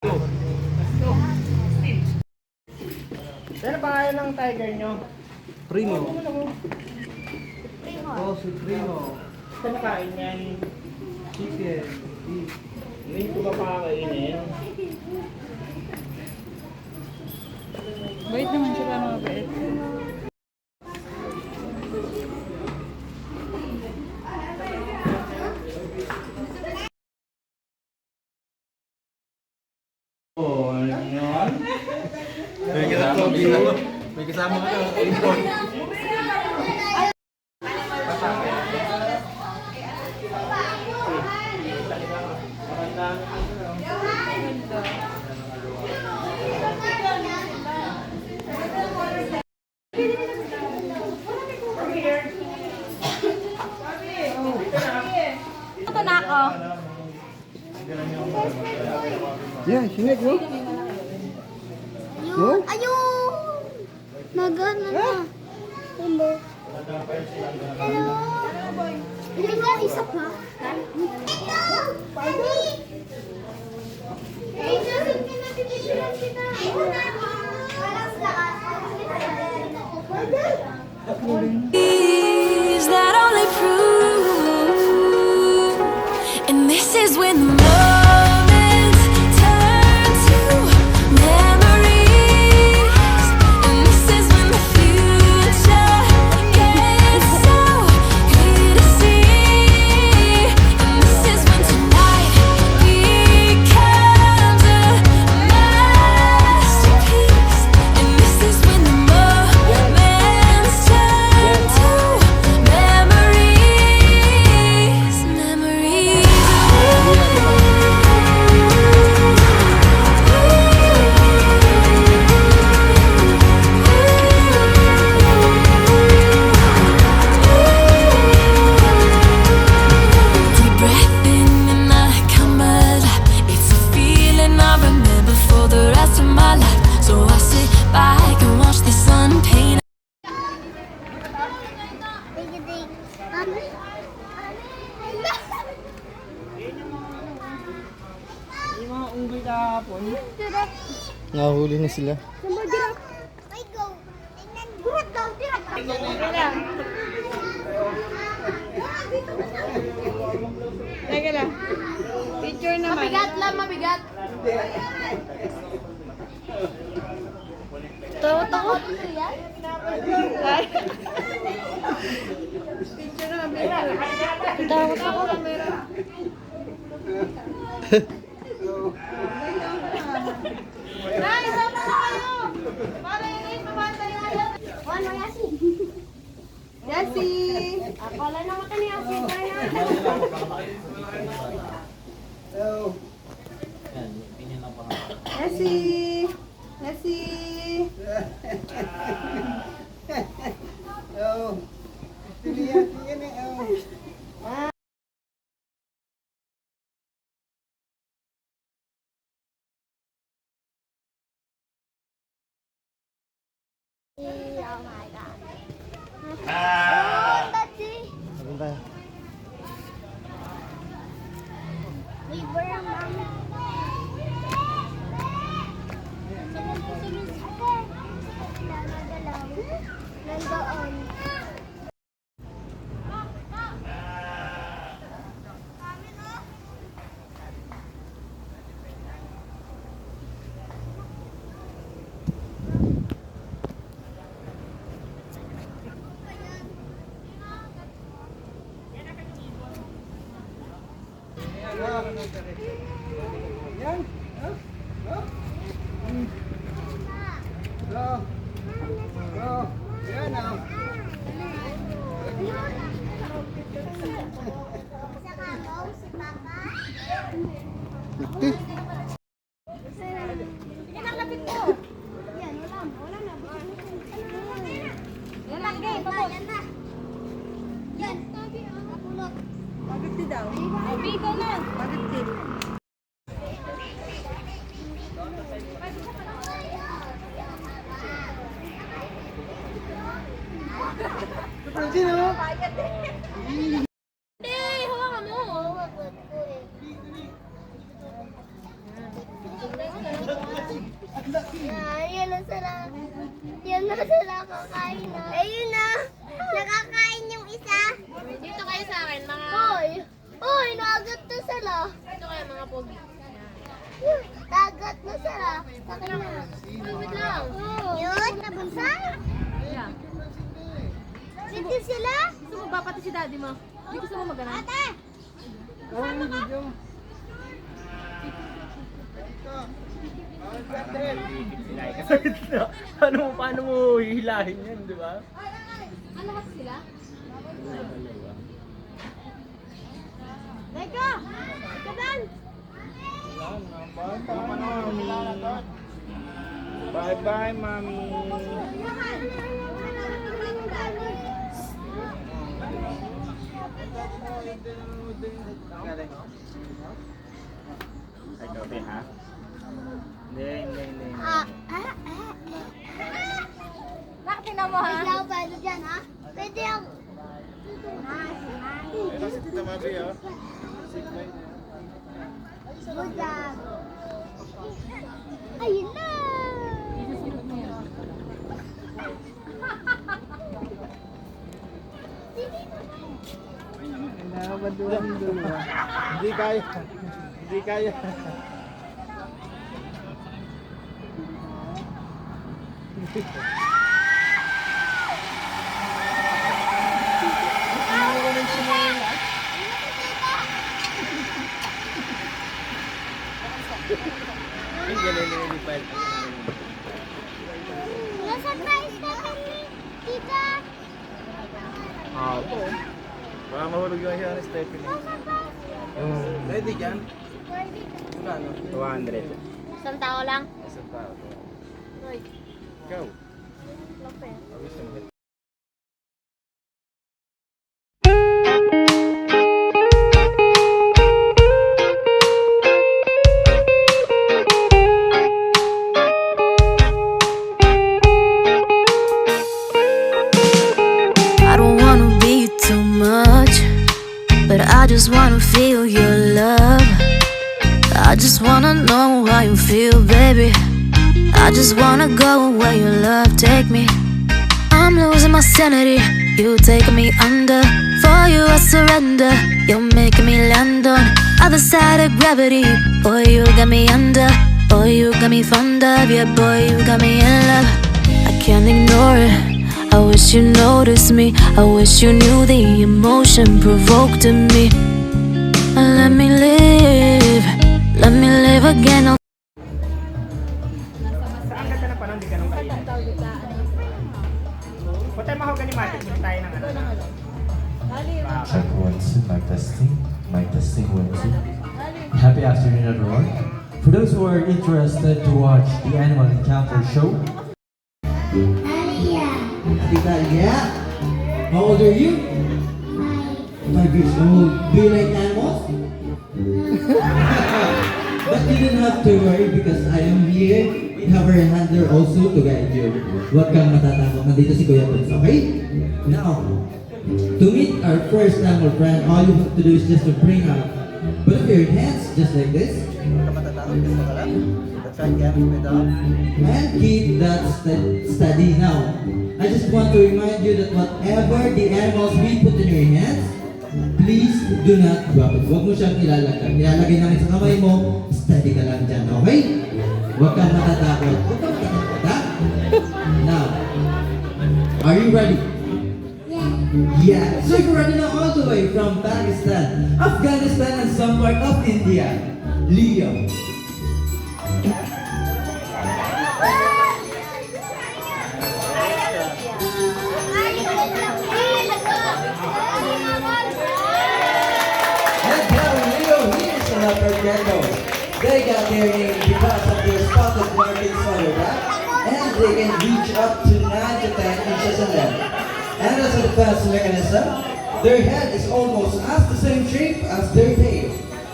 Ano pangalan ng tiger nyo? Primo. Primo. Oh, si Primo. Saan nakain yan? Chicken. Beef. Hindi ko ba pakakainin? Bait naman sila mga bait. Oh, ano yan? May kasama ka na. Import. Ito na ako. Yeah, sinig, no? Ayun. Ayun. Nagano na. Hello. Hello. Hindi ka isa pa. Is that only prove? And this is when the moments turn to memories. And this is when the future gets so clear to see. And this is when tonight becomes a masterpiece. And this is when the moments turn to memories. Memories. Deep breath in and I come alive. It's a feeling I remember for the rest of my life. So I sit back and watch the sun paint. Yung mga unggoy kahapon. Nahuli na sila. Teka lang. Picture naman. Mabigat lang, mabigat. Takot. Picture naman. Picture. Takot ako. Nay, sama na kayo. Para yung mabantay kayo. Ano, Yasi? Yasi! Akala na mata ni Yasi. Yasi! Yasi! Oh my God. Oh, Tati. Saan tayo? Liver ang mami. Sunod. Ate. Nanagalaw. Nandoon. Sa kakaw, si Papa. Yan ang lapit ko. Yan, wala na. Yan lang, yan na. Yan, tabi ang kapulot. 150 daw. Tabi ko na. 150. Hawakan mo. Yan na sila. Yan na sila kakain na. Ayun na. Nakakain yung isa. Dito kayo sa akin, mga... Hoy. Hoy, nagat na sila. Dito kayo, mga pogi. Dagat na sila. Sakit na. Wait lang. Yun, nabunsay. Yeah. Dito sila. Gusto mo ba pati si daddy mo? Hindi gusto mo magana? Ate. Paano mo hihilahin yan, di ba? Ano kasi sila? Teka. Kaban. Bye-bye, mami. Ay, gabi, ha? Hindi. Nak, tingnan mo ha. Bigla ako pwede dyan, ha? Pwede ako. Good job. Ayun na. Hindi kaya. Hindi kaya. Ang galing ni Pal. Na-surprise na kami, tita. Opo. Baka mahulog yung siya ni Stephanie. Ready dyan? Ano? 200. Isang tao lang. Isang tao. Hoy. Go. Lopez. I don't wanna be too much, but I just wanna feel your love. I just wanna know how you feel, baby. I just wanna go where your love take me. I'm losing my sanity, you taking me under. For you I surrender, you're making me land on other side of gravity. Boy, you got me under, boy, you got me fond of. Yeah, boy, you got me in love. I can't ignore it, I wish you noticed me. I wish you knew the emotion provoked in me. Let me live again. Saan ka na parang di ka nung kainin? Punta mo ako ganimati. Punta tayo ng ano. Check 1, 2, mic testing. Mic testing 1, 2. Happy afternoon, everyone. For those who are interested to watch the Animal Encounter show, Yeah. How old are you? 5 years old. Do you like animals? But you don't have to worry because I am here. We have our handler also to guide you. Huwag kang matatakot. Nandito si Kuya Pons, okay? Now, to meet our first animal friend, all you have to do is just to bring out both of your hands just like this. And keep that steady now. I just want to remind you that whatever the animals we put in your hands, please do not drop it. Huwag mo siyang ilalagay. Ilalagay namin sa kamay mo, steady ka lang dyan, okay? Huwag kang matatakot. Huwag kang matatakot, ha? Now, are you ready? Yeah. So you're running all the way from Pakistan, Afghanistan, and some part of India. Leo. They got their name because of their spotted markings on their back, and they can reach up to 9 to 10 inches in length. And as a defense mechanism, their head is almost as the same shape as their tail.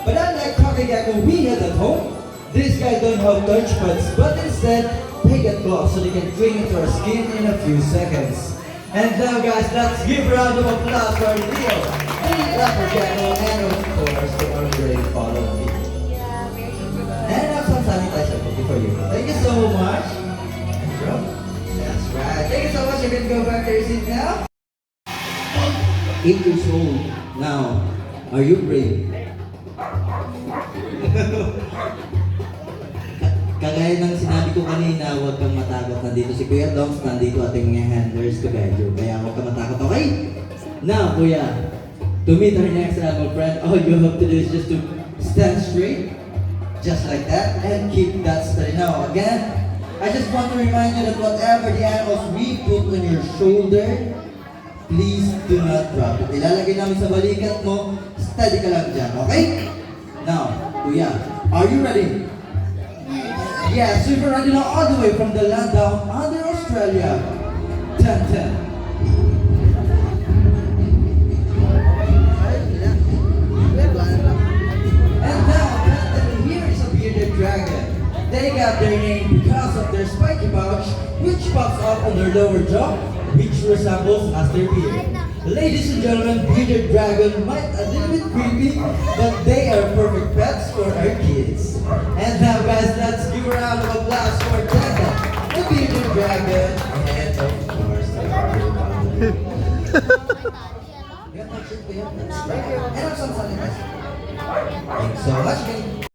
But unlike cocker gecko we had at home, these guys don't have touch buds, but instead they get claws so they can cling into our skin in a few seconds. And now guys, let's give a round of applause for Leo, the leopard gecko, and of course the already followed me. And have some sanitizer for you. Thank you so much. you can go back to your seat now. 8 years old now. Are you brave? Kagaya ng sinabi ko kanina, huwag kang matakot. Nandito si Kuya Doms, nandito ating mga handlers to guide you. Kaya huwag kang matakot, okay? Now, Kuya, to meet our next animal friend, all you have to do is just to stand straight, just like that, and keep that steady. Now, again, I just want to remind you that whatever the animals we put on your shoulder, please do not drop it. Ilalagay namin sa balikat mo, steady ka lang dyan, okay? Now, Kuya, are you ready? Yes, we're ready now all the way from the land down under Australia. 10-10. And now, here is a bearded dragon. They got their name because of their spiky pouch, which pops up on their lower jaw, which resembles as their beard. Ladies and gentlemen, bearded dragon might a little bit creepy, but they are perfect pets for our kids. And now guys, let's give a round of applause for Dragon, the bearded dragon, and of course, the bearded dragon. Thanks so much.